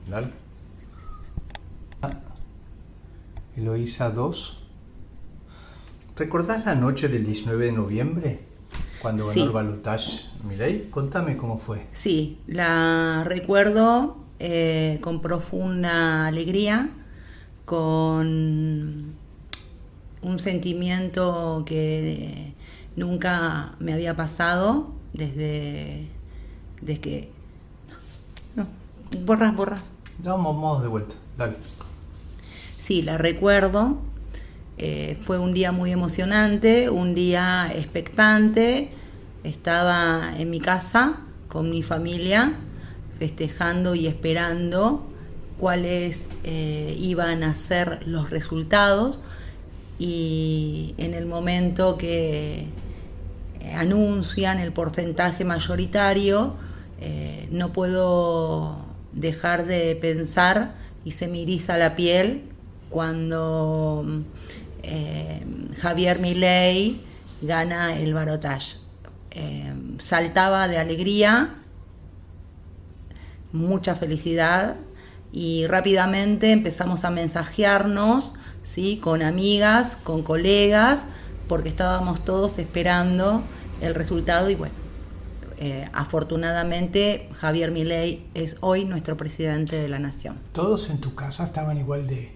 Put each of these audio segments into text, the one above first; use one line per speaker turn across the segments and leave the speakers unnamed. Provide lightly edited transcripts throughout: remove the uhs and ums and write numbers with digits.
Dale. Eloísa 2. ¿Recordás la noche del 19 de noviembre? Cuando ganó el balotaje Milei. Contame cómo fue.
Sí, la recuerdo con profunda alegría, con un sentimiento que nunca me había pasado desde que... No, borra.
Vamos de vuelta, dale.
Sí, la recuerdo. Fue un día muy emocionante, un día expectante. Estaba en mi casa con mi familia festejando y esperando cuáles iban a ser los resultados, y en el momento que anuncian el porcentaje mayoritario, no puedo dejar de pensar y se me eriza la piel cuando Javier Milei gana el balotaje. Saltaba de alegría, mucha felicidad, y rápidamente empezamos a mensajearnos, ¿sí? Con amigas, con colegas, porque estábamos todos esperando el resultado. Y bueno, afortunadamente Javier Milei es hoy nuestro presidente de la nación.
¿Todos en tu casa estaban igual de...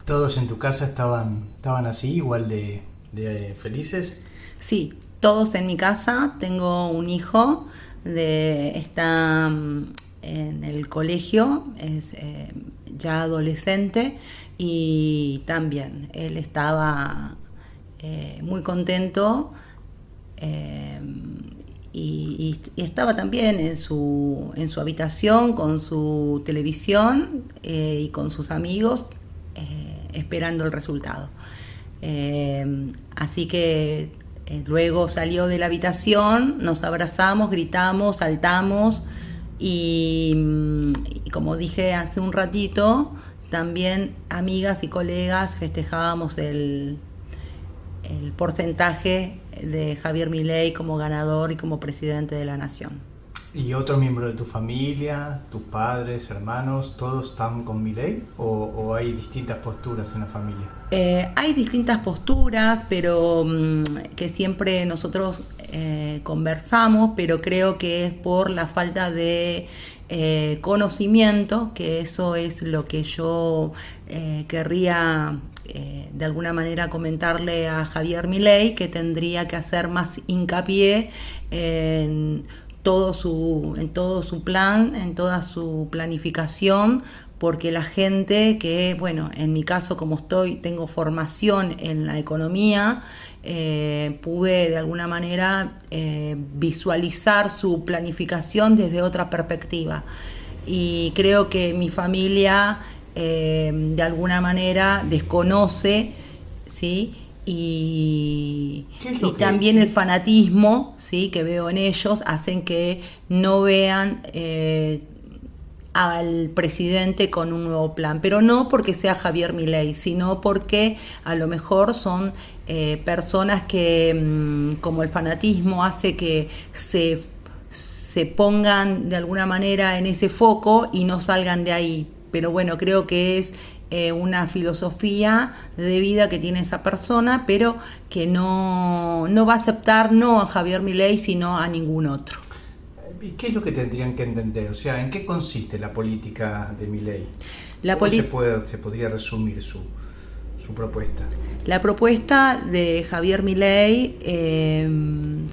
¿Todos en tu casa estaban así, igual de felices?
Sí, todos en mi casa. Tengo un hijo, está en el colegio, es ya adolescente, y también él estaba muy contento, y estaba también en su habitación con su televisión y con sus amigos, esperando el resultado. Así que luego salió de la habitación, nos abrazamos, gritamos, saltamos, y como dije hace un ratito, también amigas y colegas festejábamos el porcentaje de Javier Milei como ganador y como presidente de la nación.
¿Y otro miembro de tu familia, tus padres, hermanos, todos están con Milei o hay distintas posturas en la familia?
Hay distintas posturas, pero que siempre nosotros conversamos, pero creo que es por la falta de conocimiento, que eso es lo que yo querría de alguna manera comentarle a Javier Milei, que tendría que hacer más hincapié en todo su plan, en toda su planificación, porque la gente que, bueno, en mi caso, como tengo formación en la economía, pude de alguna manera visualizar su planificación desde otra perspectiva, y creo que mi familia de alguna manera desconoce, ¿sí? Y también el fanatismo, ¿sí? Que veo en ellos hacen que no vean al presidente con un nuevo plan, pero no porque sea Javier Milei, sino porque a lo mejor son personas que, como el fanatismo hace que se pongan de alguna manera en ese foco y no salgan de ahí. Pero bueno, creo que es una filosofía de vida que tiene esa persona, pero que no va a aceptar no a Javier Milei, sino a ningún otro.
¿Y qué es lo que tendrían que entender? O sea, ¿en qué consiste la política de Milei? ¿Cómo se podría resumir su propuesta?
La propuesta de Javier Milei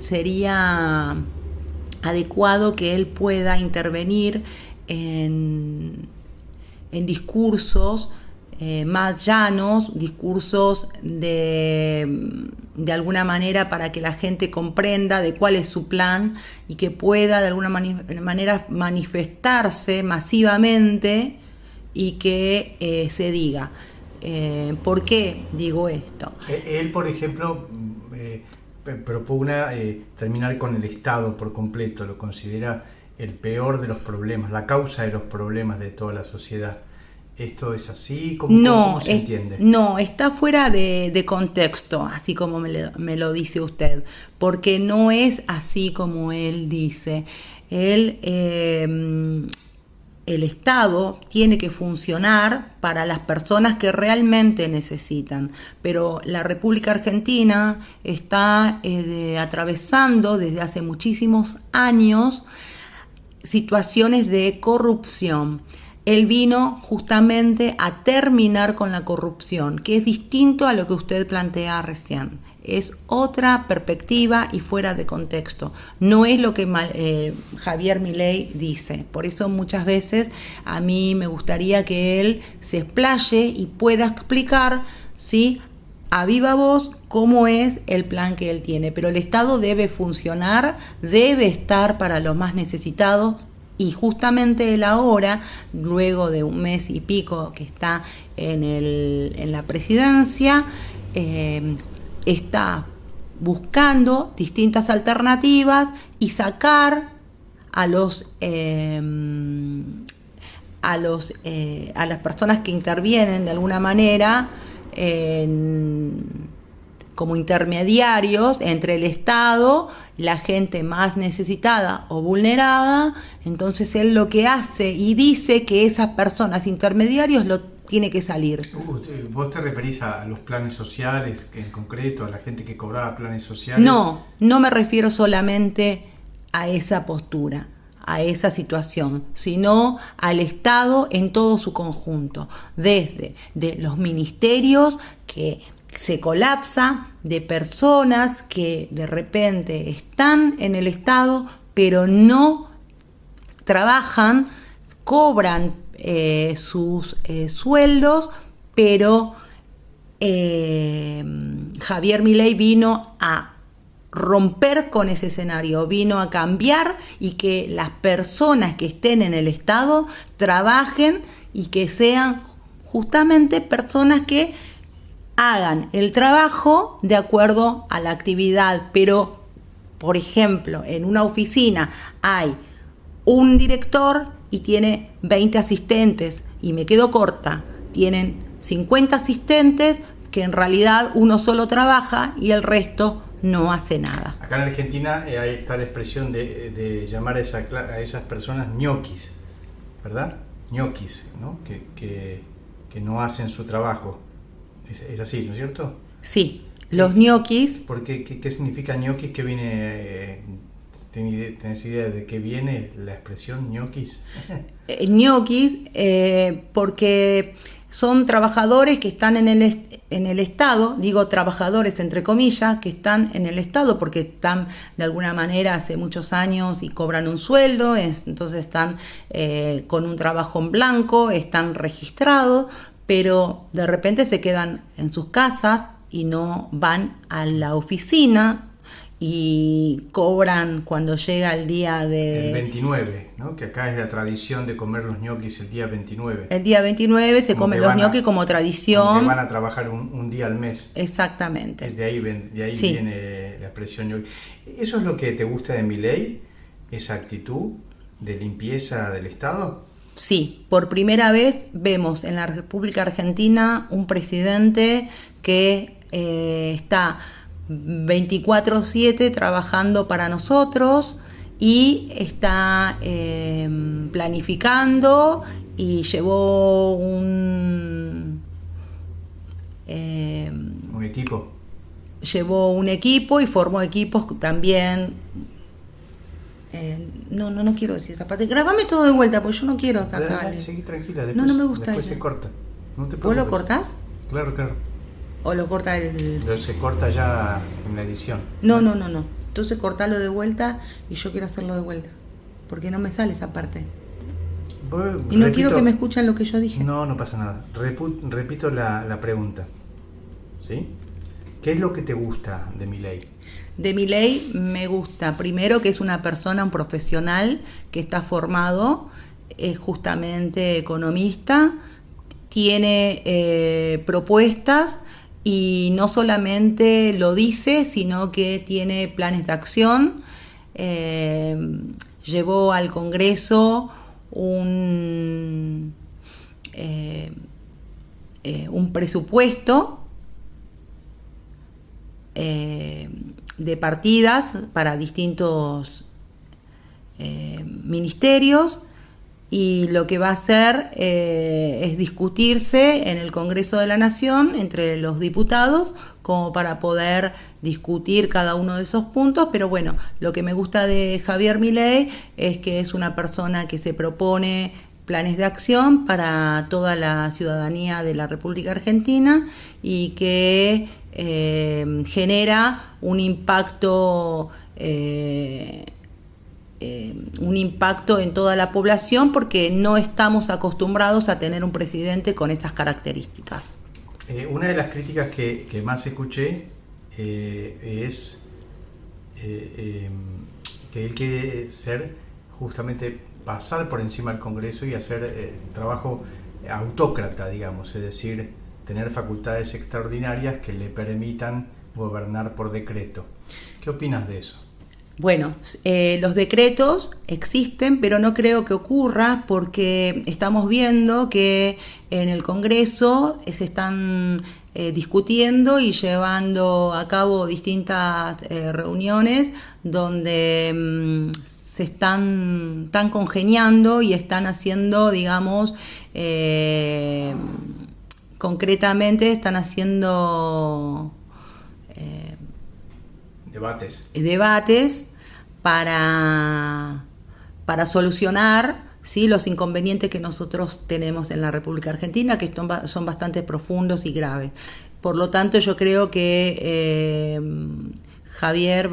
sería adecuado que él pueda intervenir en discursos más llanos, discursos de alguna manera para que la gente comprenda de cuál es su plan y que pueda de alguna manera manifestarse masivamente, y que se diga. ¿Por qué digo esto?
Él, por ejemplo, propugna terminar con el Estado por completo, lo considera el peor de los problemas, la causa de los problemas de toda la sociedad. ¿Esto es así? ¿Cómo se entiende?
No, está fuera de contexto, así como me lo dice usted, porque no es así como él dice. el Estado tiene que funcionar para las personas que realmente necesitan, pero la República Argentina está atravesando desde hace muchísimos años situaciones de corrupción. Él vino justamente a terminar con la corrupción, que es distinto a lo que usted plantea recién. Es otra perspectiva y fuera de contexto. No es lo que Javier Milei dice. Por eso muchas veces a mí me gustaría que él se explaye y pueda explicar, ¿sí?, a viva voz cómo es el plan que él tiene. Pero el Estado debe funcionar, debe estar para los más necesitados. Y justamente él ahora, luego de un mes y pico que está en la presidencia, está buscando distintas alternativas y sacar a las personas que intervienen de alguna manera como intermediarios entre el Estado, la gente más necesitada o vulnerada. Entonces él lo que hace y dice que esas personas intermediarios lo tiene que salir.
¿Vos te referís a los planes sociales, en concreto, a la gente que cobraba planes sociales?
No me refiero solamente a esa postura, a esa situación, sino al Estado en todo su conjunto, desde de los ministerios que se colapsa, de personas que de repente están en el Estado pero no trabajan, cobran sus sueldos, pero Javier Milei vino a romper con ese escenario, vino a cambiar y que las personas que estén en el Estado trabajen y que sean justamente personas que hagan el trabajo de acuerdo a la actividad. Pero, por ejemplo, en una oficina hay un director y tiene 20 asistentes y me quedo corta, tienen 50 asistentes que en realidad uno solo trabaja y el resto no hace nada.
Acá en Argentina hay esta expresión de llamar a esas personas ñoquis, ¿verdad? Ñoquis, ¿no? Que no hacen su trabajo. Es así, ¿no es cierto?
Sí, los ñoquis.
¿Por qué significa ñoquis? ¿Qué viene? ¿Tenés idea de qué viene la expresión ñoquis?
Ñoquis, porque son trabajadores que están en el Estado, digo trabajadores entre comillas, que están en el Estado porque están de alguna manera hace muchos años y cobran un sueldo, entonces están con un trabajo en blanco, están registrados, pero de repente se quedan en sus casas y no van a la oficina y cobran cuando llega el día
El 29, ¿no? Que acá es la tradición de comer los ñoquis el día 29.
El día 29 se comen los ñoquis como tradición.
Como que van a trabajar un día al mes.
Exactamente.
De ahí
sí.
Viene la expresión ñoqui. ¿Eso es lo que te gusta de Milei? ¿Esa actitud de limpieza del Estado?
Sí, por primera vez vemos en la República Argentina un presidente que está 24/7 trabajando para nosotros y está planificando y llevó un
equipo.
Llevó un equipo y formó equipos también. No quiero decir esa parte. Grabame todo de vuelta porque yo no quiero sacarle.
Seguí tranquila, después,
no me gusta.
Después se corta. No te
¿Vos lo cortás?
Claro.
¿O lo corta
Pero se corta ya en la edición.
No. Entonces cortalo de vuelta y yo quiero hacerlo de vuelta. Porque no me sale esa parte. Y no quiero que me escuchen lo que yo dije.
No pasa nada. Repito la pregunta. ¿Sí? ¿Qué es lo que te gusta de Milei?
De Milei me gusta, primero, que es una persona, un profesional que está formado, es justamente economista, tiene propuestas y no solamente lo dice, sino que tiene planes de acción. Llevó al Congreso un presupuesto de partidas para distintos ministerios, y lo que va a hacer es discutirse en el Congreso de la Nación entre los diputados como para poder discutir cada uno de esos puntos. Pero bueno, lo que me gusta de Javier Milei es que es una persona que se propone planes de acción para toda la ciudadanía de la República Argentina y que genera un impacto en toda la población, porque no estamos acostumbrados a tener un presidente con estas características.
Una de las críticas que más escuché es que él quiere justamente pasar por encima del Congreso y hacer trabajo autócrata, digamos, es decir, tener facultades extraordinarias que le permitan gobernar por decreto. ¿Qué opinas de eso?
Bueno, los decretos existen, pero no creo que ocurra, porque estamos viendo que en el Congreso se están discutiendo y llevando a cabo distintas reuniones donde se están congeniando y están haciendo, digamos, concretamente están haciendo debates para solucionar, ¿sí?, los inconvenientes que nosotros tenemos en la República Argentina, que son bastante profundos y graves. Por lo tanto, yo creo que Javier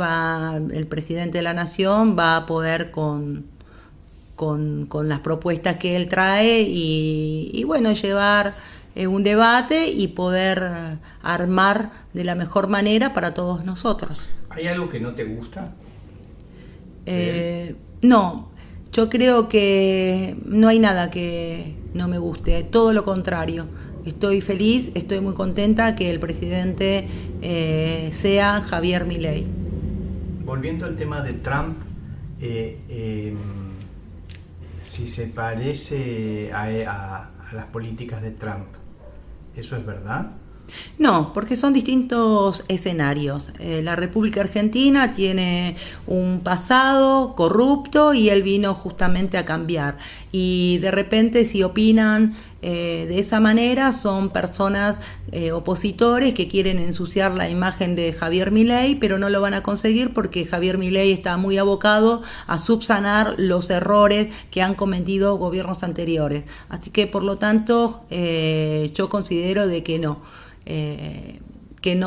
el presidente de la Nación, va a poder con las propuestas que él trae y bueno, llevar un debate y poder armar de la mejor manera para todos nosotros.
¿Hay algo que no te gusta?
No, yo creo que no hay nada que no me guste, todo lo contrario. Estoy feliz, estoy muy contenta que el presidente sea Javier Milei.
Volviendo al tema de Trump, si se parece a las políticas de Trump, ¿eso es verdad?
No, porque son distintos escenarios. La República Argentina tiene un pasado corrupto y él vino justamente a cambiar. Y de repente, si opinan de esa manera, son personas opositores que quieren ensuciar la imagen de Javier Milei, pero no lo van a conseguir porque Javier Milei está muy abocado a subsanar los errores que han cometido gobiernos anteriores. Así que, por lo tanto, yo considero de que no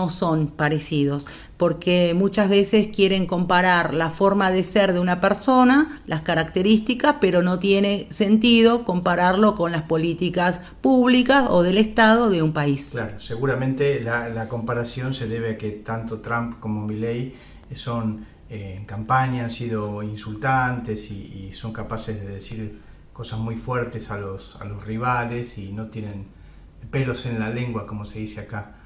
son parecidos, porque muchas veces quieren comparar la forma de ser de una persona, las características, pero no tiene sentido compararlo con las políticas públicas o del Estado de un país.
Claro, seguramente la comparación se debe a que tanto Trump como Milei son en campaña, han sido insultantes y son capaces de decir cosas muy fuertes a los rivales y no tienen pelos en la lengua, como se dice acá.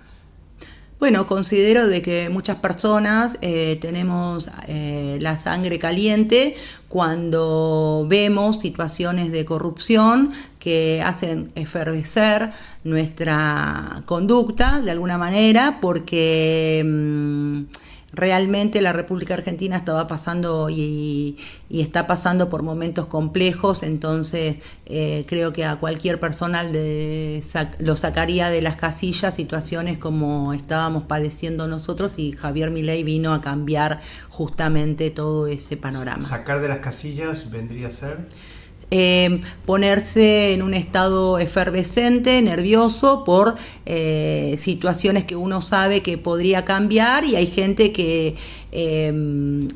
Bueno, considero de que muchas personas tenemos la sangre caliente cuando vemos situaciones de corrupción que hacen efervecer nuestra conducta de alguna manera, porque realmente la República Argentina estaba pasando y está pasando por momentos complejos. Entonces creo que a cualquier persona lo sacaría de las casillas situaciones como estábamos padeciendo nosotros, y Javier Milei vino a cambiar justamente todo ese panorama.
¿Sacar de las casillas vendría a ser?
Ponerse en un estado efervescente, nervioso por situaciones que uno sabe que podría cambiar, y hay gente que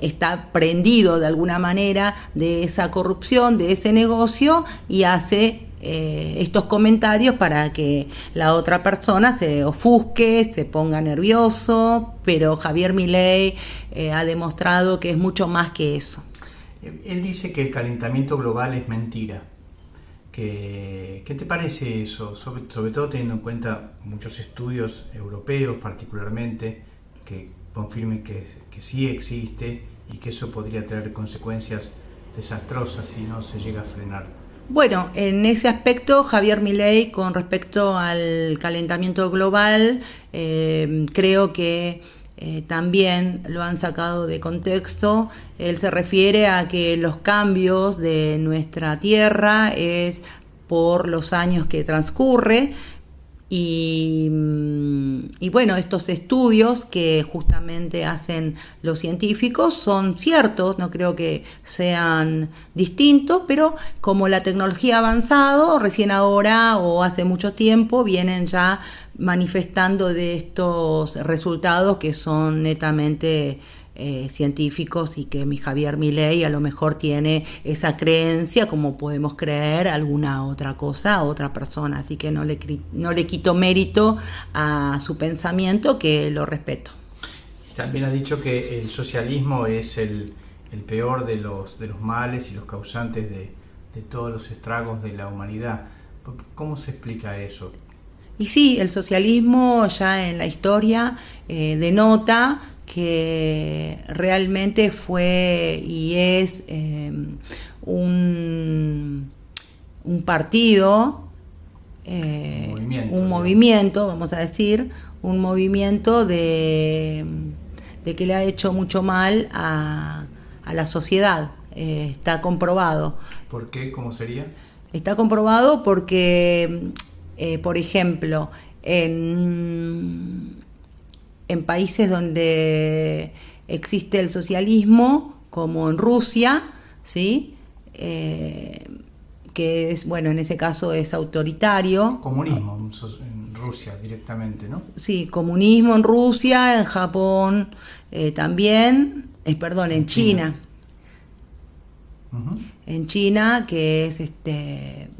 está prendido de alguna manera de esa corrupción, de ese negocio, y hace estos comentarios para que la otra persona se ofusque, se ponga nervioso, pero Javier Milei ha demostrado que es mucho más que eso.
Él dice que el calentamiento global es mentira. ¿Qué te parece eso? Sobre todo teniendo en cuenta muchos estudios europeos particularmente que confirmen que sí existe y que eso podría traer consecuencias desastrosas si no se llega a frenar.
Bueno, en ese aspecto, Javier Milei, con respecto al calentamiento global, creo que también lo han sacado de contexto. Él se refiere a que los cambios de nuestra Tierra es por los años que transcurre. Y bueno, estos estudios que justamente hacen los científicos son ciertos, no creo que sean distintos, pero como la tecnología ha avanzado, recién ahora o hace mucho tiempo vienen ya manifestando de estos resultados que son netamente científicos, y que mi Javier Milei a lo mejor tiene esa creencia como podemos creer alguna otra cosa, otra persona, así que no le quito mérito a su pensamiento, que lo respeto.
También ha dicho que el socialismo es el peor de los males y los causantes de todos los estragos de la humanidad. ¿Cómo se explica eso?
Y sí, el socialismo ya en la historia denota que realmente fue y es un partido, un movimiento, vamos a decir, un movimiento de que le ha hecho mucho mal a la sociedad. Está comprobado.
¿Por qué? ¿Cómo sería?
Está comprobado porque, por ejemplo, en países donde existe el socialismo, como en Rusia, ¿sí? Que es, bueno, en ese caso es autoritario.
Comunismo en Rusia directamente, ¿no?
Sí, comunismo en Rusia, en Japón también, en China. Uh-huh. En China, que es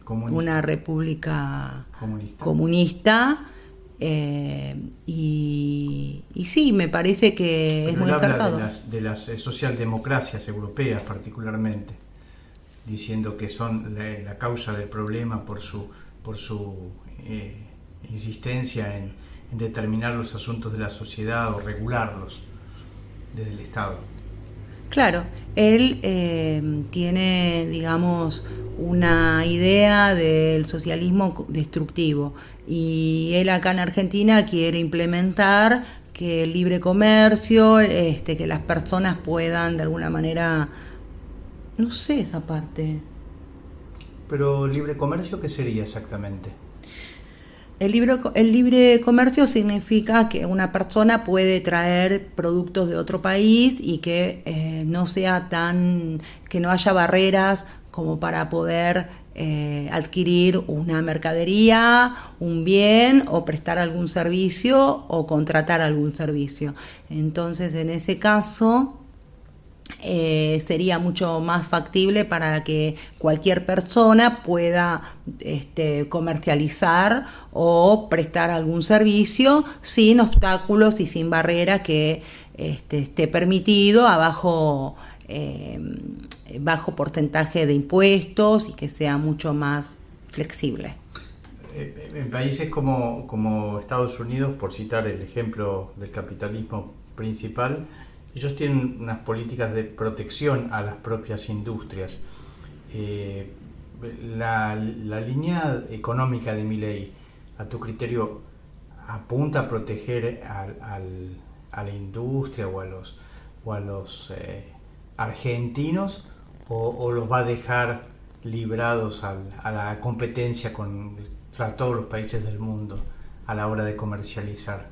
una república comunista. Y sí, me parece que es muy acertado.
De las socialdemocracias europeas particularmente, diciendo que son la causa del problema por su insistencia en determinar los asuntos de la sociedad o regularlos desde el Estado.
Claro, él tiene, digamos, una idea del socialismo destructivo, y él acá en Argentina quiere implementar que el libre comercio, que las personas puedan de alguna manera, no sé esa parte.
Pero libre comercio, ¿qué sería exactamente?
El libre comercio significa que una persona puede traer productos de otro país y que no sea que no haya barreras como para poder adquirir una mercadería, un bien, o prestar algún servicio o contratar algún servicio. Entonces, en ese caso, sería mucho más factible para que cualquier persona pueda comercializar o prestar algún servicio sin obstáculos y sin barreras, que esté permitido a bajo porcentaje de impuestos, y que sea mucho más flexible.
En países como Estados Unidos, por citar el ejemplo del capitalismo principal, ellos tienen unas políticas de protección a las propias industrias. La línea económica de Milei, a tu criterio, apunta a proteger a la industria o a los argentinos, o los va a dejar librados a la competencia con todos los países del mundo a la hora de comercializar?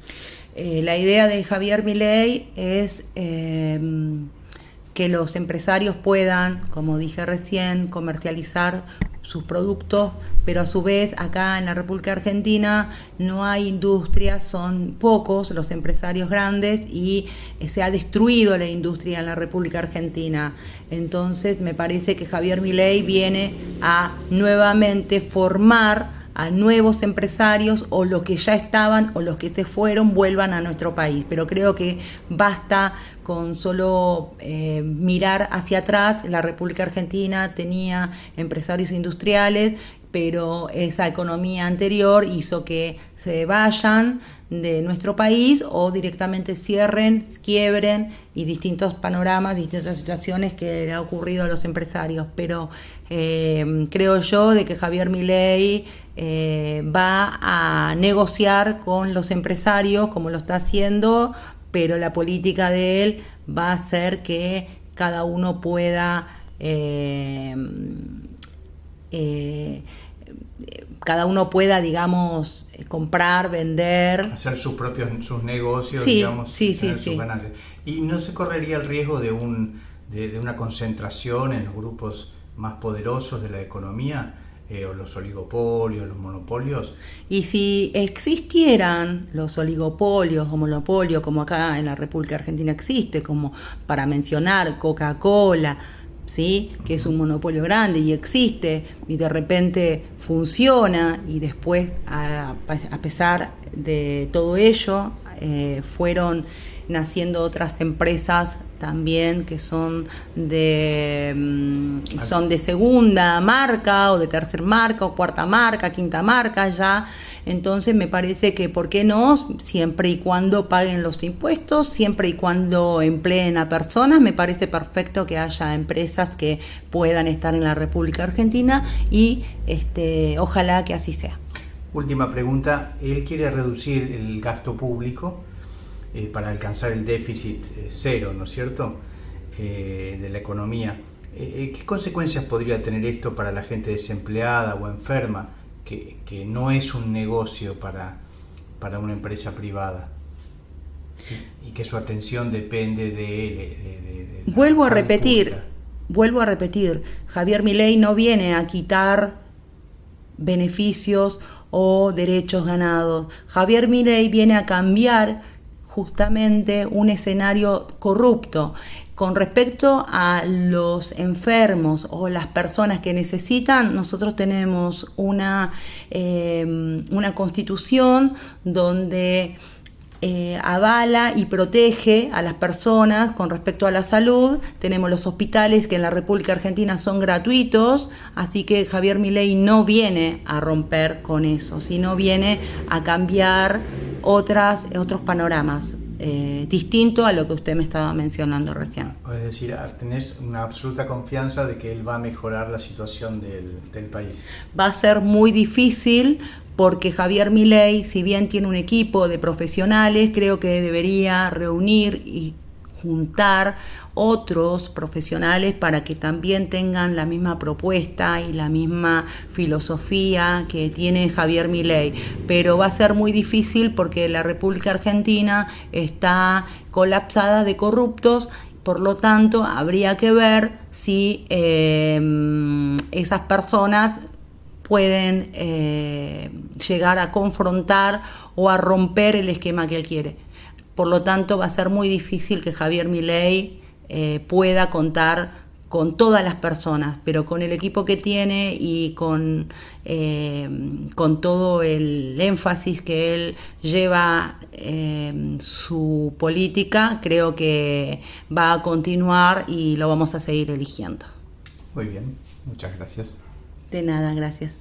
La idea de Javier Milei es que los empresarios puedan, como dije recién, comercializar sus productos, pero a su vez acá en la República Argentina no hay industrias, son pocos los empresarios grandes, y se ha destruido la industria en la República Argentina. Entonces me parece que Javier Milei viene a nuevamente formar a nuevos empresarios, o los que ya estaban o los que se fueron vuelvan a nuestro país. Pero creo que basta con solo mirar hacia atrás. La República Argentina tenía empresarios industriales, pero esa economía anterior hizo que se vayan de nuestro país o directamente cierren, quiebren, y distintos panoramas, distintas situaciones que le ha ocurrido a los empresarios. Pero creo yo de que Javier Milei va a negociar con los empresarios, como lo está haciendo, pero la política de él va a hacer que cada uno pueda eh, digamos, comprar, vender.
Hacer sus negocios,
Sí,
digamos,
sí,
y
sí,
tener sus
sí.
ganancias. ¿Y no se correría el riesgo de una concentración en los grupos más poderosos de la economía, o los oligopolios, los monopolios?
Y si existieran los oligopolios o monopolios, como acá en la República Argentina existe, como para mencionar Coca-Cola, ¿sí? Que es un monopolio grande y existe, y de repente funciona, y después, a pesar de todo ello, fueron naciendo otras empresas también que son de segunda marca o de tercer marca o cuarta marca, quinta marca ya. Entonces me parece que por qué no, siempre y cuando paguen los impuestos, siempre y cuando empleen a personas, me parece perfecto que haya empresas que puedan estar en la República Argentina y ojalá que así sea.
Última pregunta, él quiere reducir el gasto público para alcanzar el déficit cero, ¿no es cierto?, de la economía. ¿Qué consecuencias podría tener esto para la gente desempleada o enferma, que no es un negocio para una empresa privada y que su atención depende de él, de la
Vuelvo a
salud
repetir,
pública?
Javier Milei no viene a quitar beneficios o derechos ganados. Javier Milei viene a cambiar justamente un escenario corrupto. Con respecto a los enfermos o las personas que necesitan, nosotros tenemos una constitución donde avala y protege a las personas con respecto a la salud. Tenemos los hospitales que en la República Argentina son gratuitos, así que Javier Milei no viene a romper con eso, sino viene a cambiar otros panoramas, distinto a lo que usted me estaba mencionando recién.
Es decir, tenés una absoluta confianza de que él va a mejorar la situación del país.
Va a ser muy difícil porque Javier Milei, si bien tiene un equipo de profesionales, creo que debería reunir y juntar otros profesionales para que también tengan la misma propuesta y la misma filosofía que tiene Javier Milei. Pero va a ser muy difícil porque la República Argentina está colapsada de corruptos. Por lo tanto, habría que ver si esas personas pueden llegar a confrontar o a romper el esquema que él quiere. Por lo tanto, va a ser muy difícil que Javier Milei pueda contar con todas las personas, pero con el equipo que tiene y con todo el énfasis que él lleva su política, creo que va a continuar y lo vamos a seguir eligiendo.
Muy bien, muchas gracias.
De nada, gracias.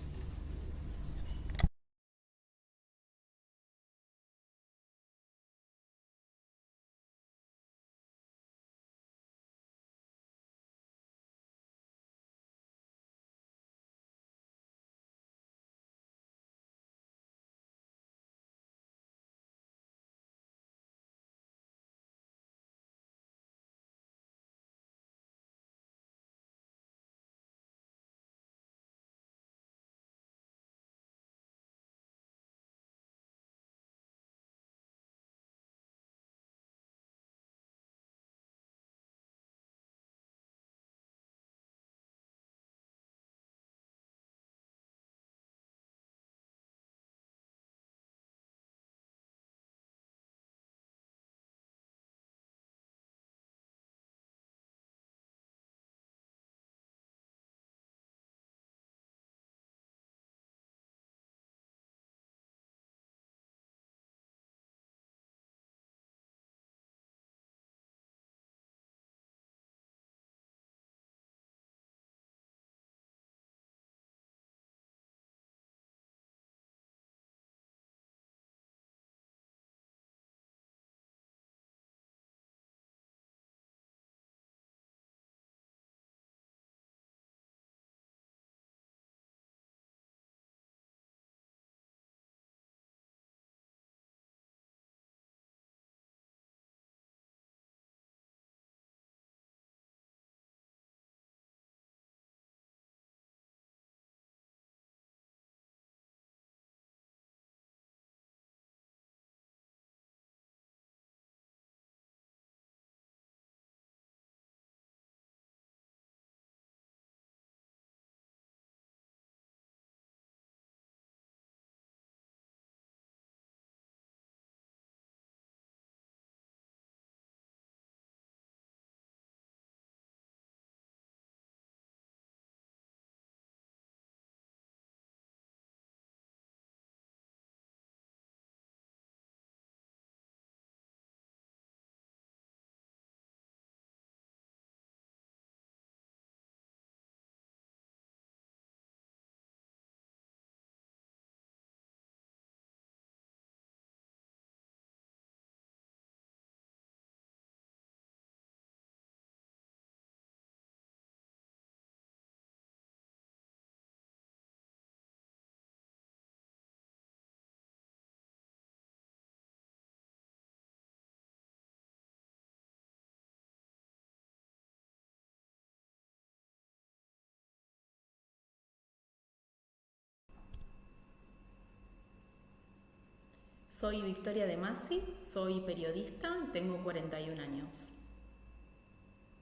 Soy Victoria De Masi, soy periodista, tengo 41 años.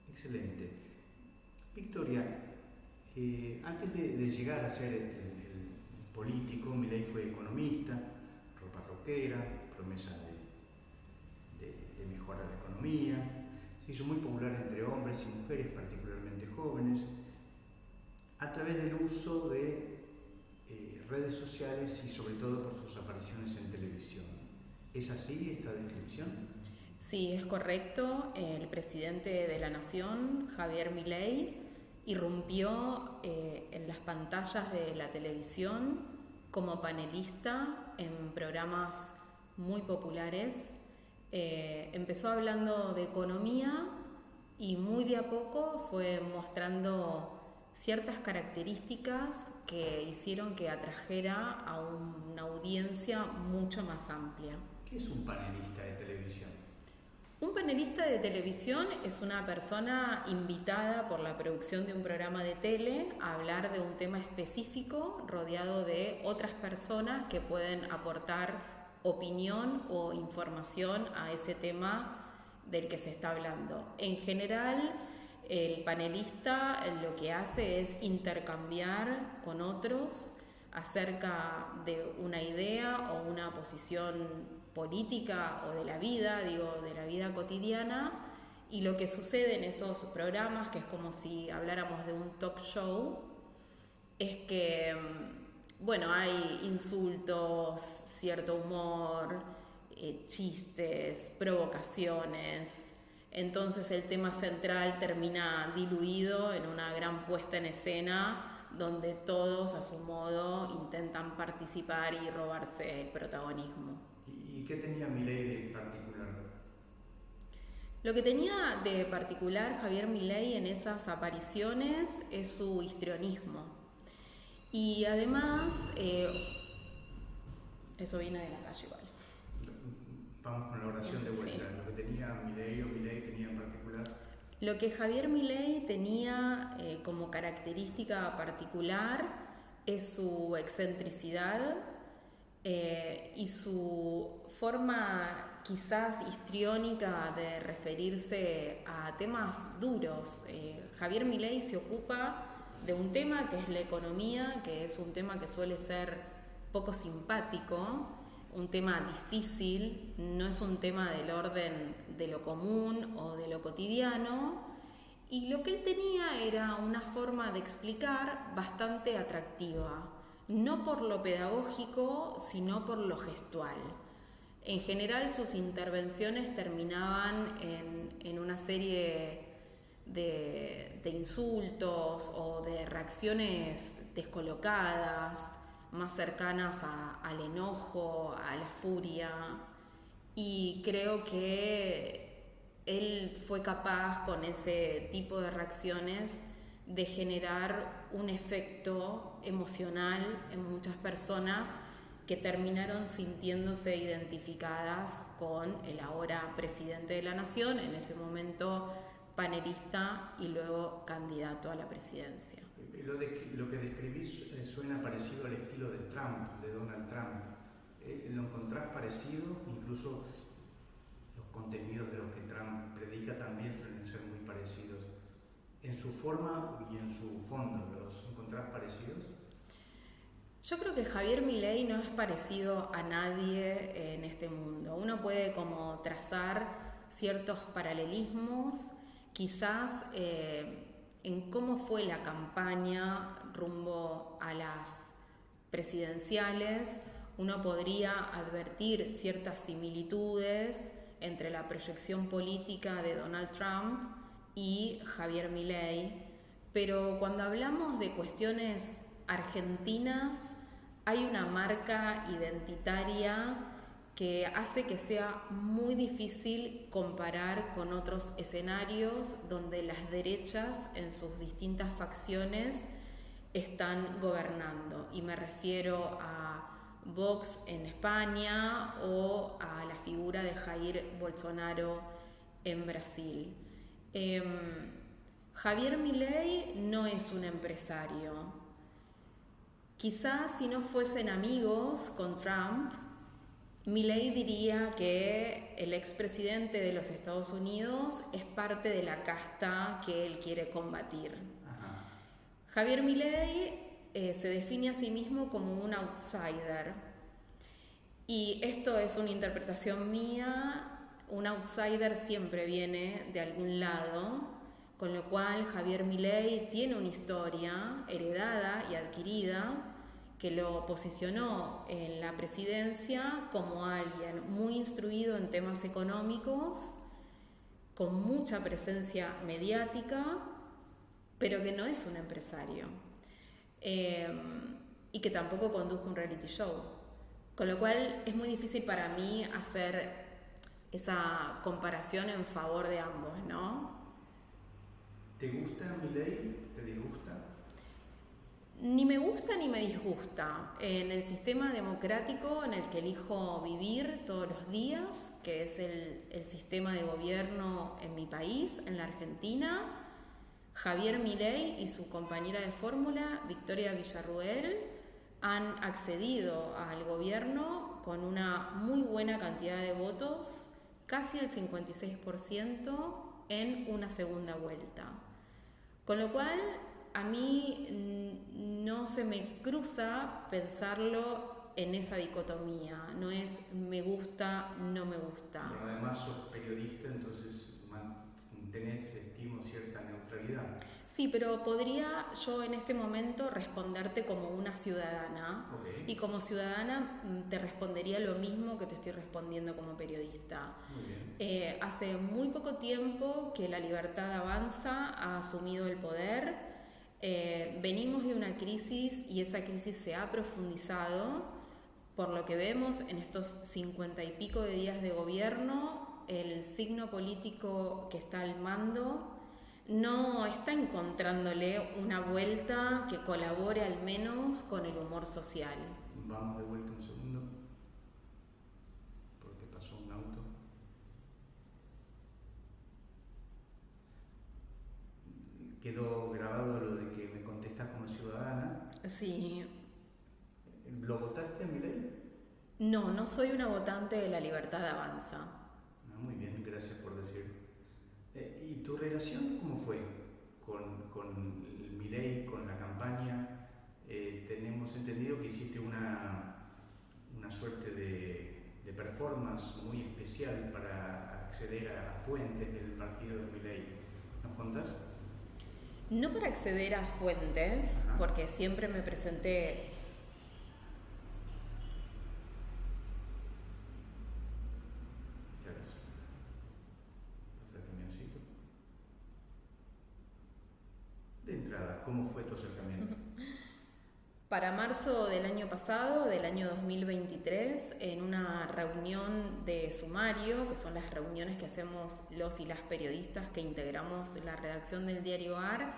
Excelente. Victoria, antes de llegar a ser el político, Milei fue economista, ropa rockera, promesa de mejorar la economía, se hizo muy popular entre hombres y mujeres, particularmente jóvenes, a través del uso de redes sociales y sobre todo por sus apariciones en televisión. ¿Es así esta descripción?
Sí, es correcto. El presidente de la Nación, Javier Milei, irrumpió en las pantallas de la televisión como panelista en programas muy populares. Empezó hablando de economía y muy de a poco fue mostrando ciertas características que hicieron que atrajera a una audiencia mucho más amplia.
¿Qué es un panelista de televisión?
Un panelista de televisión es una persona invitada por la producción de un programa de tele a hablar de un tema específico rodeado de otras personas que pueden aportar opinión o información a ese tema del que se está hablando. En general, el panelista lo que hace es intercambiar con otros acerca de una idea o una posición política o de la vida, de la vida cotidiana, y lo que sucede en esos programas, que es como si habláramos de un talk show, es que, hay insultos, cierto humor, chistes, provocaciones. Entonces el tema central termina diluido en una gran puesta en escena donde todos a su modo intentan participar y robarse el protagonismo.
¿Y qué tenía Milei de particular?
Lo que tenía de particular Javier Milei en esas apariciones es su histrionismo. Y además, eso viene de la calle igual.
Vamos con la oración de vuelta. Sí. Lo que tenía Milei o Milei tenía en particular.
Lo que Javier Milei tenía como característica particular es su excentricidad y su forma quizás histriónica de referirse a temas duros. Javier Milei se ocupa de un tema que es la economía, que es un tema que suele ser poco simpático, un tema difícil, no es un tema del orden de lo común o de lo cotidiano, y lo que él tenía era una forma de explicar bastante atractiva, no por lo pedagógico, sino por lo gestual. En general sus intervenciones terminaban en una serie de insultos o de reacciones descolocadas, más cercanas al enojo, a la furia, y creo que él fue capaz con ese tipo de reacciones de generar un efecto emocional en muchas personas que terminaron sintiéndose identificadas con el ahora presidente de la Nación, en ese momento panelista y luego candidato a la presidencia.
Lo que describís suena parecido al estilo de Trump, de Donald Trump. ¿Lo encontrás parecido? Incluso los contenidos de los que Trump predica también suelen ser muy parecidos. ¿En su forma y en su fondo los encontrás parecidos?
Yo creo que Javier Milei no es parecido a nadie en este mundo. Uno puede como trazar ciertos paralelismos, quizás en cómo fue la campaña rumbo a las presidenciales. Uno podría advertir ciertas similitudes entre la proyección política de Donald Trump y Javier Milei, pero cuando hablamos de cuestiones argentinas hay una marca identitaria que hace que sea muy difícil comparar con otros escenarios donde las derechas en sus distintas facciones están gobernando, y me refiero a Vox en España o a la figura de Jair Bolsonaro en Brasil. Javier Milei no es un empresario. Quizás si no fuesen amigos con Trump, Milei diría que el expresidente de los Estados Unidos es parte de la casta que él quiere combatir.
Ajá.
Javier Milei se define a sí mismo como un outsider. Y esto es una interpretación mía. Un outsider siempre viene de algún lado, con lo cual Javier Milei tiene una historia heredada y adquirida que lo posicionó en la presidencia como alguien muy instruido en temas económicos, con mucha presencia mediática, pero que no es un empresario, y que tampoco condujo un reality show. Con lo cual es muy difícil para mí hacer esa comparación en favor de ambos, ¿no?
¿Te gusta Milei? ¿Te disgusta?
Ni me gusta ni me disgusta. En el sistema democrático en el que elijo vivir todos los días, que es el sistema de gobierno en mi país, en la Argentina, Javier Milei y su compañera de fórmula, Victoria Villarruel, han accedido al gobierno con una muy buena cantidad de votos, casi el 56% en una segunda vuelta. Con lo cual, a mí no se me cruza pensarlo en esa dicotomía, no es me gusta, no me gusta.
Pero además sos periodista, entonces tenés, estimo, cierta neutralidad.
Sí, pero podría yo en este momento responderte como una ciudadana.
Okay.
Y como ciudadana te respondería lo mismo que te estoy respondiendo como periodista.
Muy bien.
Hace muy poco tiempo que La Libertad Avanza ha asumido el poder. Venimos de una crisis y esa crisis se ha profundizado. Por lo que vemos en estos 50 y pico de días de gobierno, el signo político que está al mando no está encontrándole una vuelta que colabore al menos con el humor social.
Vamos de vuelta un segundo, porque pasó un auto. Quedó grabado lo de que me contestas como ciudadana.
Sí.
¿Lo votaste a Milei?
No, no soy una votante de La Libertad Avanza.
Muy bien, gracias por decirlo. ¿Y tu relación cómo fue con Milei, con la campaña? Tenemos entendido que hiciste una suerte de performance muy especial para acceder a fuentes del partido de Milei. ¿Nos contás?
No para acceder a fuentes,
Ajá.
porque siempre me presenté...
De entrada, ¿cómo fue tu acercamiento?
Para marzo del año pasado, del año 2023, en una reunión de sumario, que son las reuniones que hacemos los y las periodistas que integramos la redacción del diario AR,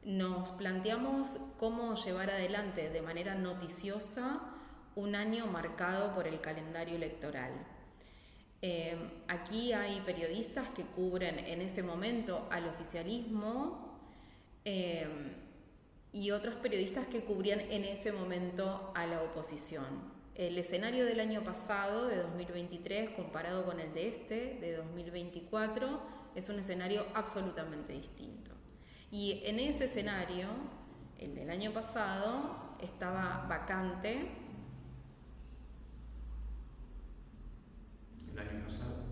nos planteamos cómo llevar adelante de manera noticiosa un año marcado por el calendario electoral. Aquí hay periodistas que cubren en ese momento al oficialismo, y otros periodistas que cubrían en ese momento a la oposición. El escenario del año pasado, de 2023, comparado con el de 2024, es un escenario absolutamente distinto. Y en ese escenario, el del año pasado, estaba vacante.
El año pasado.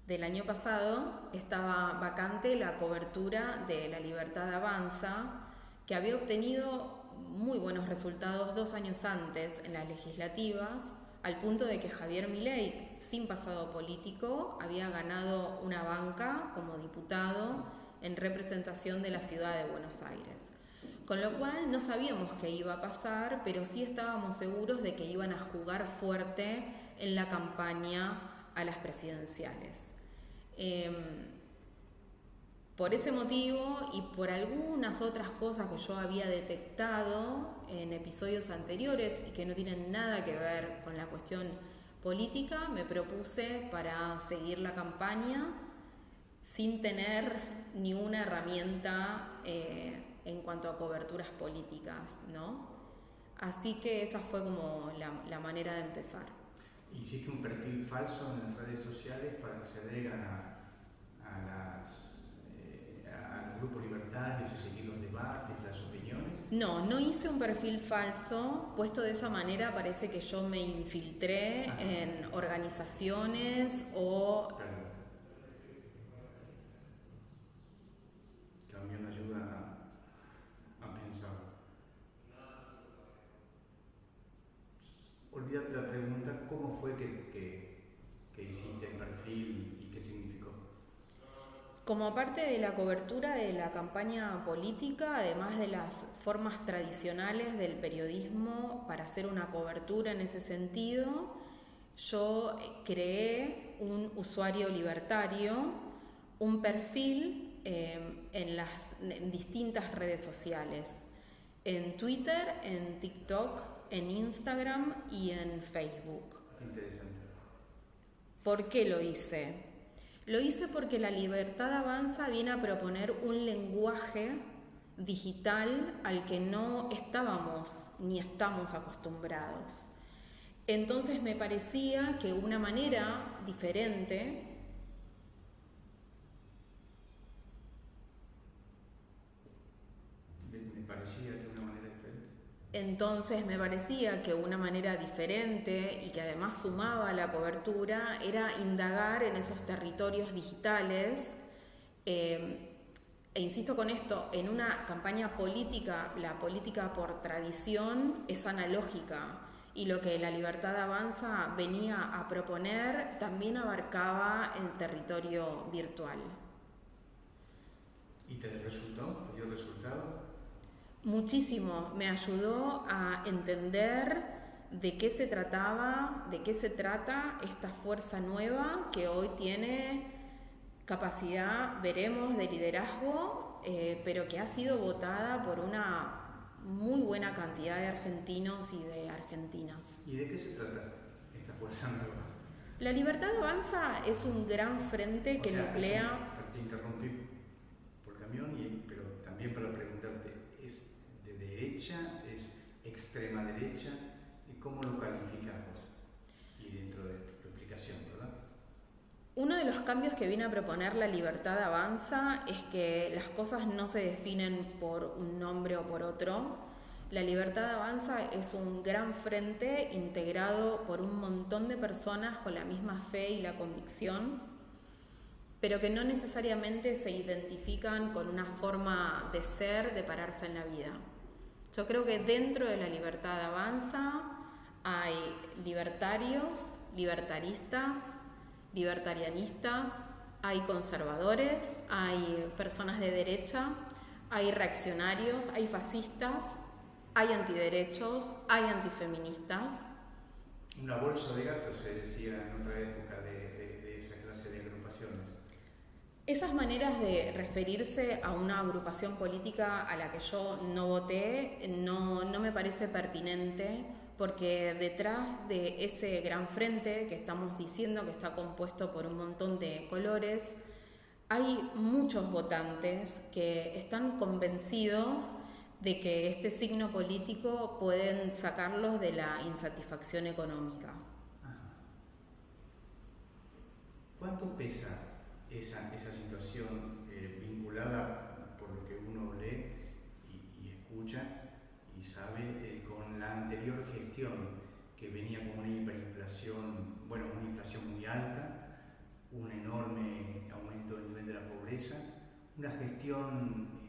Del año pasado estaba vacante la cobertura de La Libertad Avanza, que había obtenido muy buenos resultados 2 años antes en las legislativas, al punto de que Javier Milei, sin pasado político, había ganado una banca como diputado en representación de la ciudad de Buenos Aires. Con lo cual no sabíamos qué iba a pasar, pero sí estábamos seguros de que iban a jugar fuerte en la campaña a las presidenciales. Por ese motivo y por algunas otras cosas que yo había detectado en episodios anteriores y que no tienen nada que ver con la cuestión política, me propuse para seguir la campaña sin tener ni una herramienta en cuanto a coberturas políticas, ¿no? Así que esa fue como la manera de empezar.
¿Hiciste un perfil falso en las redes sociales para acceder a los grupos libertarios y seguir los debates, las opiniones?
No hice un perfil falso. Puesto de esa manera parece que yo me infiltré en organizaciones o...
Perdón. También ayuda a pensar. Olvídate la pregunta, ¿cómo fue que hiciste el perfil y qué significó?
Como parte de la cobertura de la campaña política, además de las formas tradicionales del periodismo para hacer una cobertura en ese sentido, yo creé un usuario libertario, un perfil en distintas redes sociales, en Twitter, en TikTok, en Instagram y en Facebook.
Interesante.
¿Por qué lo hice? Lo hice porque La Libertad Avanza viene a proponer un lenguaje digital al que no estábamos ni estamos acostumbrados. Entonces me parecía que una manera diferente y que además sumaba a la cobertura era indagar en esos territorios digitales. E insisto con esto, en una campaña política, la política por tradición es analógica, y lo que La Libertad Avanza venía a proponer también abarcaba el territorio virtual.
¿Y te resultó? ¿Te dio resultado?
Muchísimo, me ayudó a entender de qué se trataba, de qué se trata esta fuerza nueva que hoy tiene capacidad, veremos, de liderazgo, pero que ha sido votada por una muy buena cantidad de argentinos y de argentinas.
¿Y de qué se trata esta fuerza nueva?
La Libertad Avanza es un gran frente que nuclea...
Te interrumpí por camión, pero también para preguntarte, ¿es de derecha, es extrema derecha? ¿Y cómo lo calificamos? Y dentro de tu explicación, ¿verdad?
Uno de los cambios que viene a proponer La Libertad Avanza es que las cosas no se definen por un nombre o por otro. La Libertad Avanza es un gran frente integrado por un montón de personas con la misma fe y la convicción, pero que no necesariamente se identifican con una forma de ser, de pararse en la vida. Yo creo que dentro de La Libertad Avanza hay libertarios, libertaristas, libertarianistas, hay conservadores, hay personas de derecha, hay reaccionarios, hay fascistas, hay antiderechos, hay antifeministas.
Una bolsa de gatos se decía en otra época de esa clase de agrupaciones.
Esas maneras de referirse a una agrupación política a la que yo no voté no me parece pertinente, porque detrás de ese gran frente que estamos diciendo que está compuesto por un montón de colores, hay muchos votantes que están convencidos de que este signo político pueden sacarlos de la insatisfacción económica.
¿Cuánto pesa esa situación vinculada, por lo que uno lee y escucha y sabe, con la anterior gestión, que venía con una hiperinflación, una inflación muy alta, un enorme aumento del nivel de la pobreza, una gestión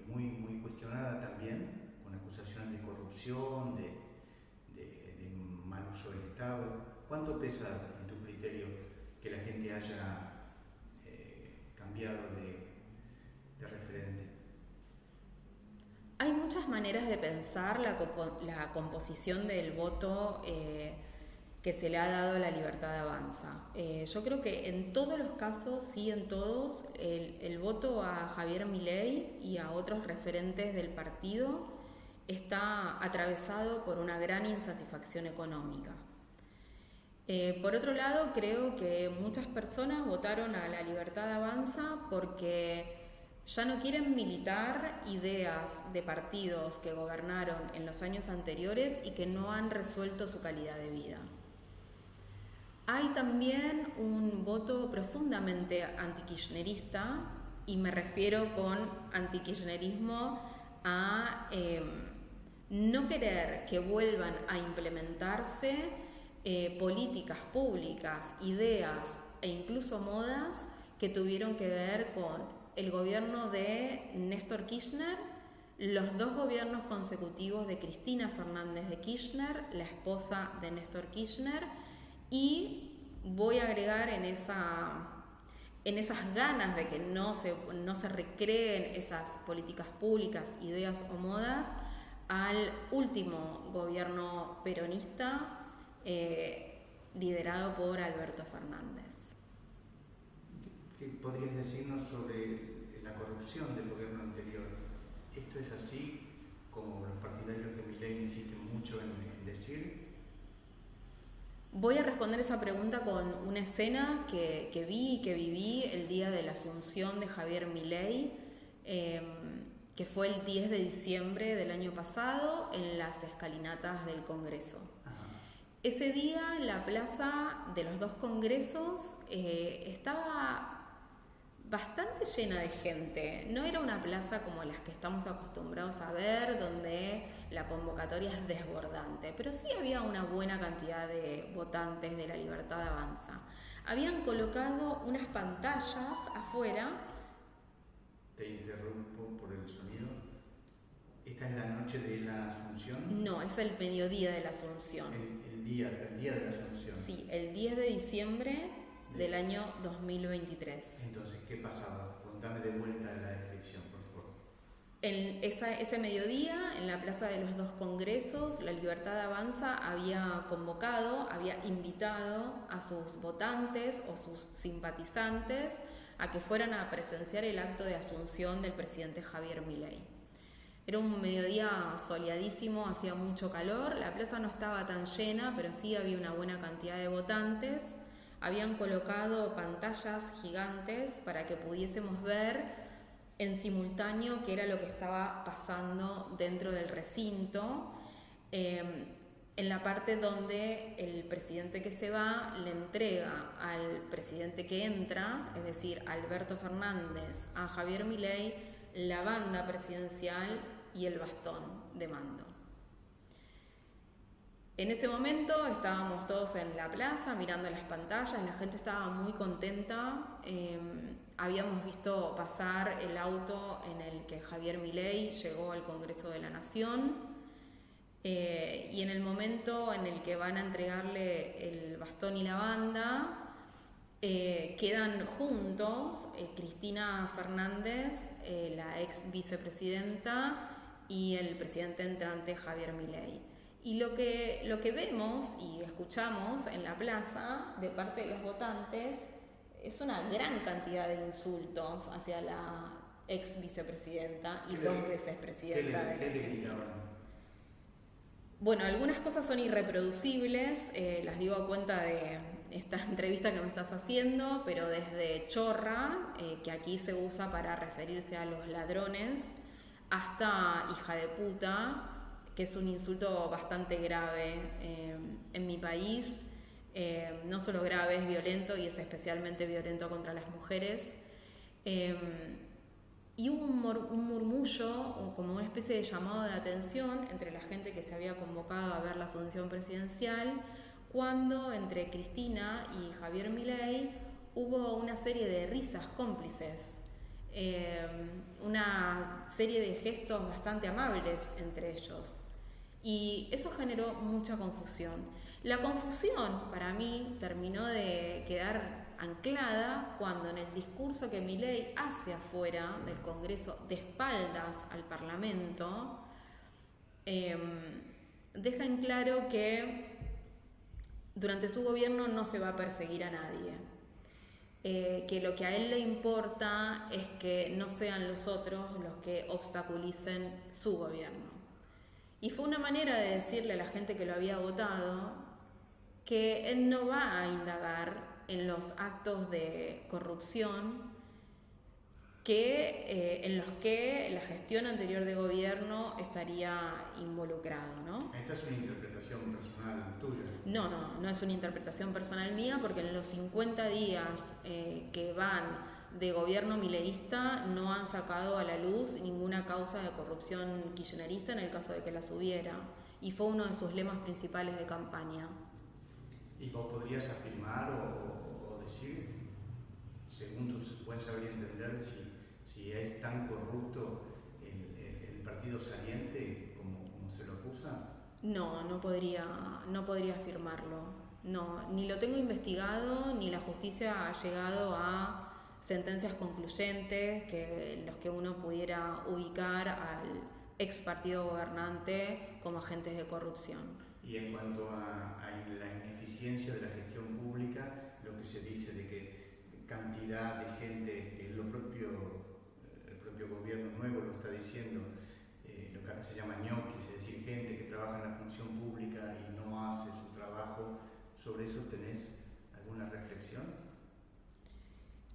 muy cuestionada también, con acusaciones de corrupción, de mal uso del Estado? ¿Cuánto pesa, en tu criterio, que la gente haya cambiado de referente?
Hay muchas maneras de pensar la composición del voto que se le ha dado a La Libertad Avanza. Yo creo que en todos los casos, sí, en todos, el voto a Javier Milei y a otros referentes del partido está atravesado por una gran insatisfacción económica. Por otro lado, creo que muchas personas votaron a La Libertad Avanza porque Ya no quieren militar ideas de partidos que gobernaron en los años anteriores y que no han resuelto su calidad de vida. Hay también un voto profundamente antikirchnerista, y me refiero con antikirchnerismo a no querer que vuelvan a implementarse políticas públicas, ideas e incluso modas que tuvieron que ver con el gobierno de Néstor Kirchner, los 2 gobiernos consecutivos de Cristina Fernández de Kirchner, la esposa de Néstor Kirchner, y voy a agregar en esas ganas de que no se recreen esas políticas públicas, ideas o modas, al último gobierno peronista liderado por Alberto Fernández.
¿Qué podrías decirnos sobre la corrupción del gobierno anterior? ¿Esto es así, como los partidarios de Milei insisten mucho en decir?
Voy a responder esa pregunta con una escena que vi y que viví el día de la asunción de Javier Milei, que fue el 10 de diciembre del año pasado en las escalinatas del Congreso. Ajá. Ese día la plaza de los 2 congresos estaba bastante llena de gente. No era una plaza como las que estamos acostumbrados a ver, donde la convocatoria es desbordante, pero sí había una buena cantidad de votantes de La Libertad Avanza. Habían colocado unas pantallas afuera.
Te interrumpo por el sonido. ¿Esta es la noche de la Asunción?
No, es el mediodía de la Asunción.
El día de la Asunción.
Sí, el 10 de diciembre del año 2023.
Entonces, ¿qué pasaba? Contame de vuelta la descripción, por favor.
En ese mediodía, en la plaza de los 2 congresos, La Libertad Avanza había invitado a sus votantes o sus simpatizantes a que fueran a presenciar el acto de asunción del presidente Javier Milei. Era un mediodía soleadísimo, hacía mucho calor, la plaza no estaba tan llena, pero sí había una buena cantidad de votantes. Habían colocado pantallas gigantes para que pudiésemos ver en simultáneo qué era lo que estaba pasando dentro del recinto, en la parte donde el presidente que se va le entrega al presidente que entra, es decir, Alberto Fernández, a Javier Milei, la banda presidencial y el bastón de mando. En ese momento estábamos todos en la plaza mirando las pantallas, la gente estaba muy contenta. Habíamos visto pasar el auto en el que Javier Milei llegó al Congreso de la Nación, y en el momento en el que van a entregarle el bastón y la banda, quedan juntos Cristina Fernández, la ex vicepresidenta, y el presidente entrante Javier Milei. Y lo que vemos y escuchamos en la plaza de parte de los votantes es una gran cantidad de insultos hacia la ex vicepresidenta y 2 veces presidenta de la Argentina. Bueno, algunas cosas son irreproducibles, las digo a cuenta de esta entrevista que me estás haciendo, pero desde chorra, que aquí se usa para referirse a los ladrones, hasta hija de puta, que es un insulto bastante grave en mi país. No solo grave, es violento, y es especialmente violento contra las mujeres. Y hubo un murmullo, como una especie de llamado de atención entre la gente que se había convocado a ver la asunción presidencial, cuando entre Cristina y Javier Milei hubo una serie de risas cómplices, una serie de gestos bastante amables entre ellos. Y eso generó mucha confusión. La confusión para mí terminó de quedar anclada cuando en el discurso que Milei hace afuera del Congreso, de espaldas al Parlamento, deja en claro que durante su gobierno no se va a perseguir a nadie, que lo que a él le importa es que no sean los otros los que obstaculicen su gobierno. Y fue una manera de decirle a la gente que lo había votado que él no va a indagar en los actos de corrupción en los que la gestión anterior de gobierno estaría involucrado, ¿no?
Esta es una interpretación personal tuya.
No es una interpretación personal mía, porque en los 50 días que van de gobierno mileísta no han sacado a la luz ninguna causa de corrupción kirchnerista en el caso de que las hubiera, y fue uno de sus lemas principales de campaña.
¿Y vos podrías afirmar o decir, según tu buen saber y entender, si es tan corrupto el partido saliente como se lo acusa?
No podría afirmarlo. No, ni lo tengo investigado, ni la justicia ha llegado a sentencias concluyentes en los que uno pudiera ubicar al ex partido gobernante como agentes de corrupción.
Y en cuanto a la ineficiencia de la gestión pública, lo que se dice de que cantidad de gente, que el propio gobierno nuevo lo está diciendo, lo que acá se llama ñoquis, es decir, gente que trabaja en la función pública y no hace su trabajo. ¿Sobre eso tenés alguna reflexión?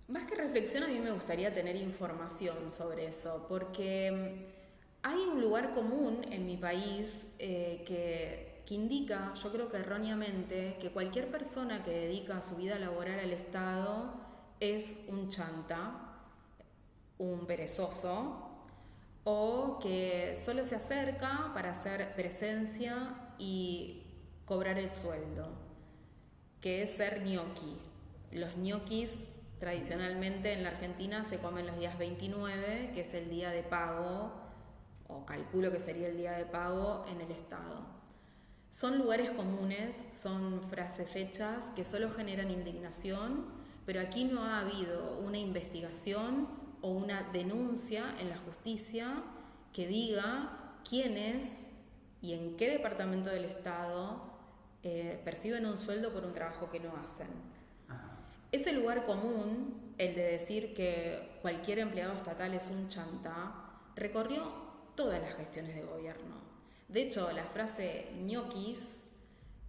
Más que reflexión, a mí me gustaría tener información sobre eso, porque hay un lugar común en mi país que indica, yo creo que erróneamente, que cualquier persona que dedica su vida laboral al Estado es un chanta, un perezoso, o que solo se acerca para hacer presencia y cobrar el sueldo, que es ser ñoqui. Los ñoquis tradicionalmente en la Argentina se comen los días 29, que es el día de pago, o calculo que sería el día de pago en el Estado. Son lugares comunes, son frases hechas que solo generan indignación, pero aquí no ha habido una investigación o una denuncia en la justicia que diga quiénes y en qué departamento del Estado perciben un sueldo por un trabajo que no hacen. Ese lugar común, el de decir que cualquier empleado estatal es un chanta, recorrió todas las gestiones de gobierno. De hecho, la frase ñoquis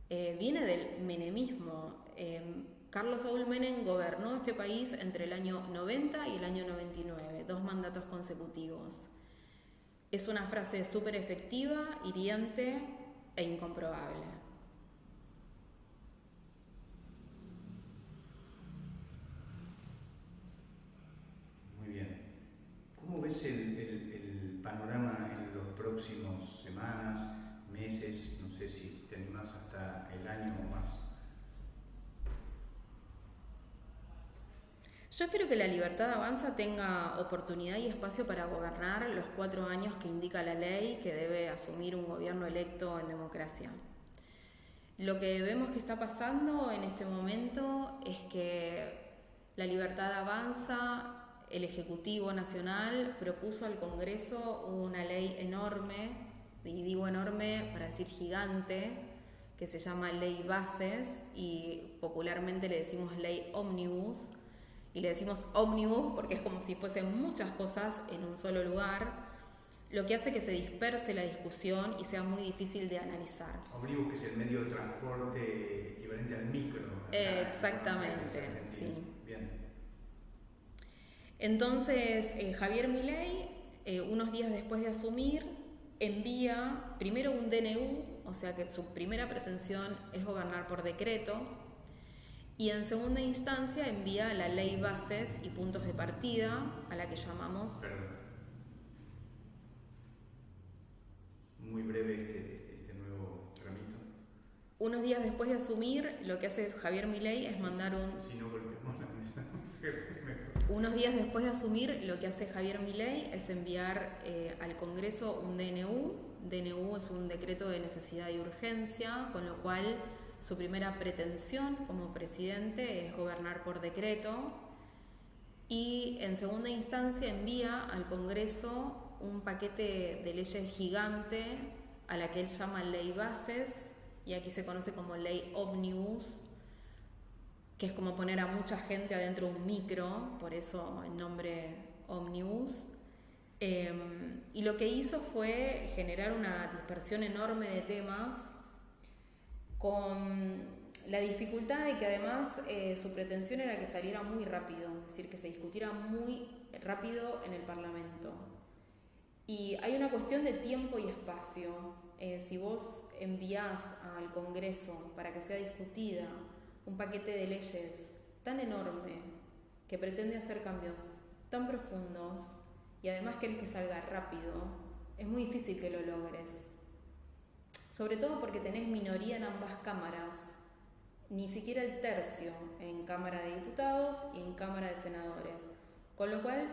viene del menemismo. Carlos Saúl Menem gobernó este país entre el año 90 y el año 99, 2 mandatos consecutivos. Es una frase súper efectiva, hiriente e incomprobable.
Muy bien. ¿Cómo ves el panorama en los próximos semanas, meses? No sé si te animás hasta el año o más.
Yo espero que La Libertad Avanza tenga oportunidad y espacio para gobernar los 4 años que indica la ley que debe asumir un gobierno electo en democracia. Lo que vemos que está pasando en este momento es que La Libertad Avanza, el Ejecutivo Nacional, propuso al Congreso una ley enorme, y digo enorme para decir gigante, que se llama Ley Bases, y popularmente le decimos Ley Ómnibus. Y le decimos ómnibus porque es como si fuesen muchas cosas en un solo lugar, lo que hace que se disperse la discusión y sea muy difícil de analizar.
Ómnibus, que es el medio de transporte equivalente al micro.
Exactamente, sí.
Bien.
Entonces, Javier Milei, unos días después de asumir, envía primero un DNU, o sea que su primera pretensión es gobernar por decreto, y en segunda instancia envía la ley bases y puntos de partida, a la que llamamos...
Perdón. Muy breve este nuevo tramito.
Unos días después de asumir, lo que hace Javier Milei es mandar un...
Si no golpeamos la mesa.
Unos días después de asumir, lo que hace Javier Milei es enviar al Congreso un DNU. DNU es un decreto de necesidad y urgencia, con lo cual su primera pretensión como presidente es gobernar por decreto. Y en segunda instancia envía al Congreso un paquete de leyes gigante a la que él llama Ley Bases, y aquí se conoce como Ley Ómnibus, que es como poner a mucha gente adentro de un micro, por eso el nombre Ómnibus. Y lo que hizo fue generar una dispersión enorme de temas con La dificultad de que además su pretensión era que saliera muy rápido, es decir, que se discutiera muy rápido en el Parlamento. Y hay una cuestión de tiempo y espacio. Si vos enviás al Congreso para que sea discutida un paquete de leyes tan enorme que pretende hacer cambios tan profundos y además querés que salga rápido, es muy difícil que lo logres. Sobre todo porque tenés minoría en ambas cámaras, ni siquiera el tercio en Cámara de Diputados y en Cámara de Senadores. Con lo cual,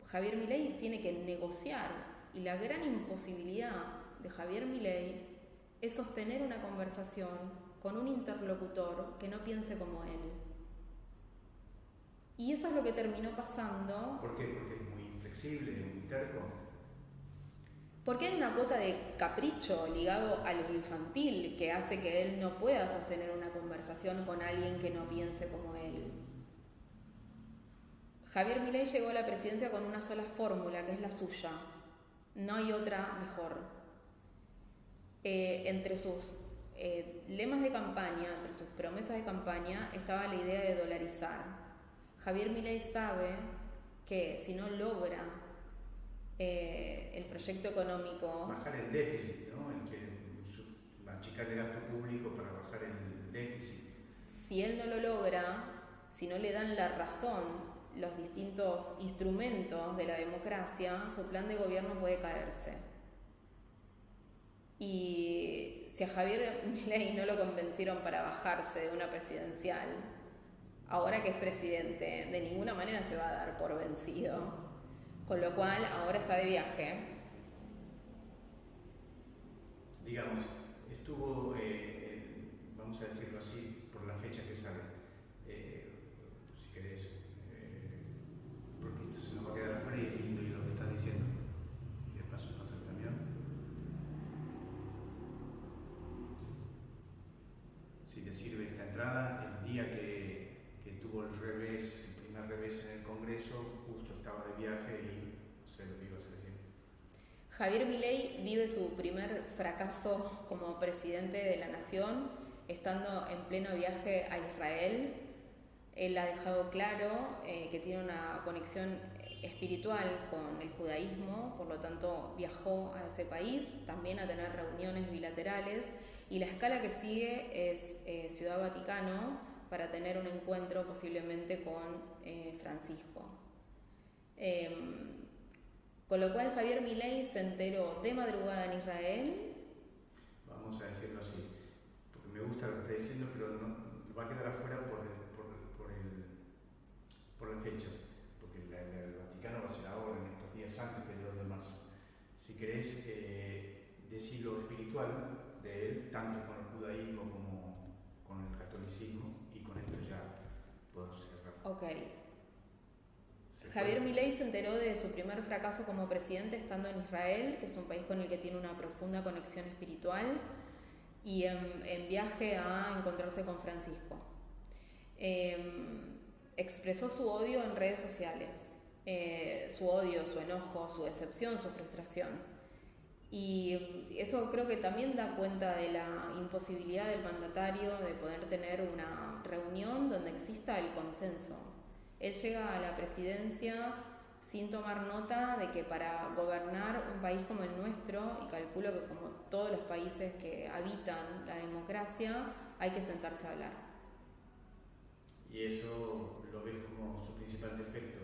Javier Milei tiene que negociar, y la gran imposibilidad de Javier Milei es sostener una conversación con un interlocutor que no piense como él. Y eso es lo que terminó pasando.
¿Por qué? Porque es muy inflexible, muy terco.
Porque hay una cuota de capricho ligado a lo infantil que hace que él no pueda sostener una conversación con alguien que no piense como él. Javier Milei llegó a la presidencia con una sola fórmula, que es la suya. No hay otra mejor. Entre sus lemas de campaña, entre sus promesas de campaña, estaba la idea de dolarizar. Javier Milei sabe que si no logra el proyecto económico...
Bajar el déficit, ¿no? El que achicar el gasto público para bajar el déficit.
Si él no lo logra, si no le dan la razón los distintos instrumentos de la democracia, su plan de gobierno puede caerse. Y si a Javier Milei no lo convencieron para bajarse de una presidencial, ahora que es presidente, de ninguna manera se va a dar por vencido. Con lo cual, ahora está de viaje.
Digamos, estuvo, vamos a decirlo así, por la fecha que sale, si querés, porque esto se nos va a quedar afuera y es lindo y lo que estás diciendo. Y de paso pasa el camión. Si te sirve esta entrada, el día que tuvo el revés, el primer revés en el Congreso, justo estaba de viaje y no sé lo que ibas a decir.
Javier Milei vive su primer fracaso como presidente de la nación estando en pleno viaje a Israel. Él ha dejado claro que tiene una conexión espiritual con el judaísmo, por lo tanto viajó a ese país, también a tener reuniones bilaterales, y la escala que sigue es Ciudad Vaticano, para tener un encuentro posiblemente con Francisco. Con lo cual Javier Milei se enteró de madrugada en Israel.
Vamos a decirlo así, porque me gusta lo que está diciendo, pero no, va a quedar afuera por las fechas, porque el Vaticano va a ser ahora, en estos días antes del 2 de marzo. Si querés decir lo espiritual de él, tanto con el judaísmo como con el catolicismo, y con esto ya puedo cerrar.
Ok. Javier Milei se enteró de su primer fracaso como presidente estando en Israel, que es un país con el que tiene una profunda conexión espiritual, y en viaje a encontrarse con Francisco. Expresó su odio en redes sociales, su odio, su enojo, su decepción, su frustración. Y eso creo que también da cuenta de la imposibilidad del mandatario de poder tener una reunión donde exista el consenso. Él llega a la presidencia sin tomar nota de que para gobernar un país como el nuestro, y calculo que como todos los países que habitan la democracia, hay que sentarse a hablar.
¿Y eso lo ves como su principal defecto?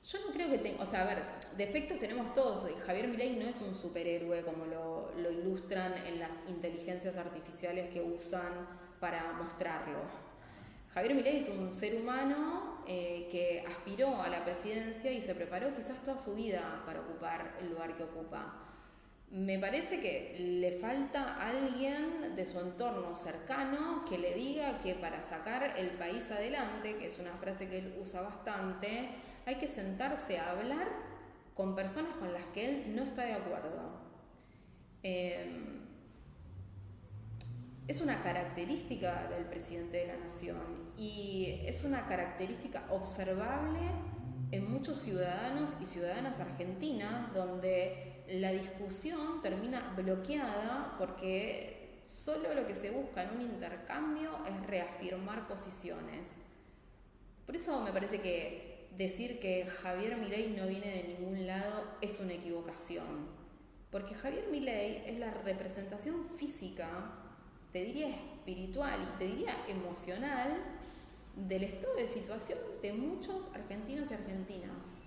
Yo no creo que tenga, o sea, a ver, defectos tenemos todos. Javier Milei no es un superhéroe como lo ilustran en las inteligencias artificiales que usan para mostrarlo. Javier Milei es un ser humano que aspiró a la presidencia y se preparó quizás toda su vida para ocupar el lugar que ocupa. Me parece que le falta alguien de su entorno cercano que le diga que para sacar el país adelante, que es una frase que él usa bastante, hay que sentarse a hablar con personas con las que él no está de acuerdo. Es una característica del presidente de la nación y es una característica observable en muchos ciudadanos y ciudadanas argentinas, donde la discusión termina bloqueada porque solo lo que se busca en un intercambio es reafirmar posiciones. Por eso me parece que decir que Javier Milei no viene de ningún lado es una equivocación, porque Javier Milei es la representación física, te diría espiritual y te diría emocional, del estado de situación de muchos argentinos y argentinas.